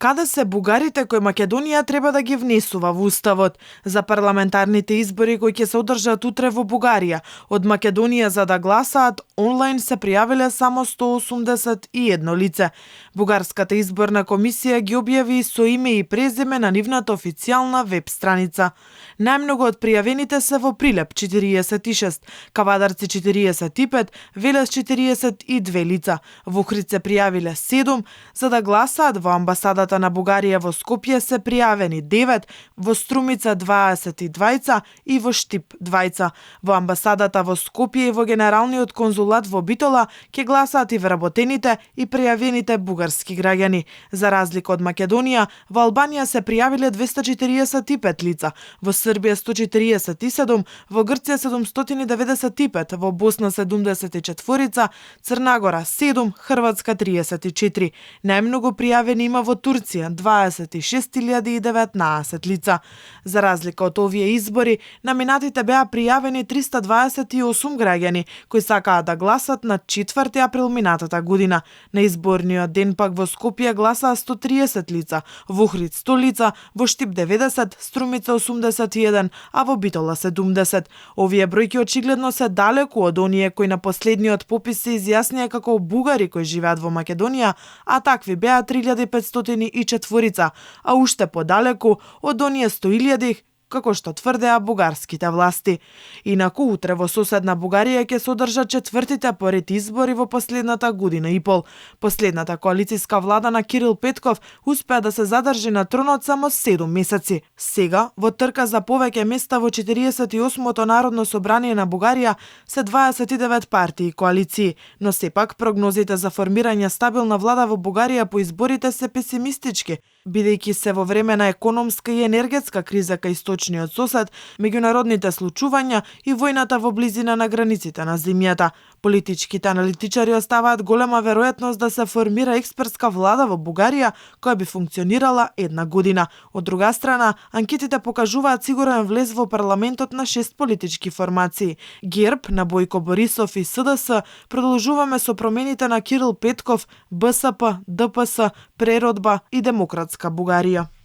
каде се бугарите кои Македонија треба да ги внесува во уставот за парламентарните избори кои ќе се одржат утре во Бугарија. Од Македонија за да гласаат онлайн се пријавиле само 181 лице. Бугарската изборна комисија ги објави со име и презиме на нивната официјална веб страница. Најмногу од пријавените се во Прилеп 46, Кавадарци 45, Велес 42 лица. Во Охрид се пријавиле 7, за да гласаат во амбасадата на Бугарија во Скопје се пријавени 9, во Струмица 22 и во Штип 2. Во амбасадата во Скопје и во Генералниот конзулат во Битола ќе гласаат и вработените и пријавените бугарски граѓани. За разлика од Македонија, во Албанија се пријавиле 245 лица, во Србија 147, во Грција 795, во Босна 74, Црна Гора 7, Хрватска 34. Најмногу пријавени има во Турција 26.019 лица. За разлика од овие избори, на минатите беа пријавени 328 граѓани кои сакаат да гласат на 4 април минатата година. На изборниот ден пак во Скопје гласаа 130 лица, во Охрид 100 лица, во Штип 90, Струмица 81, а во Битола 70. Овие бројки очигледно се далеку од оние кои на последниот попис се изјаснија како бугари кои живеат во Македонија, а такви беа 3504, а уште подалеку од оние 100.000 како што тврдеа бугарските власти. Инаку утре во соседна Бугарија ќе се одржат четвртите поред избори во последната година и пол. Последната коалициска влада на Кирил Петков успеа да се задржи на тронот само 7 месеци. Сега, во трка за повеќе места во 48-то Народно собрание на Бугарија се 29 партии и коалиции, но сепак прогнозите за формирање стабилна влада во Бугарија по изборите се песимистички, бидејќи се во време на економска и енергетска криза кај источниот сосед, меѓународните случувања и војната во близина на границите на земјата. Политичките аналитичари оставаат голема веројатност да се формира експертска влада во Бугарија која би функционирала една година. Од друга страна, анкетите покажуваат сигурен влез во парламентот на 6 политички формации. ГЕРБ на Бојко Борисов и СДС, продолжуваме со промените на Кирил Петков, БСП, ДПС, Преродба и Демократска Бугарија.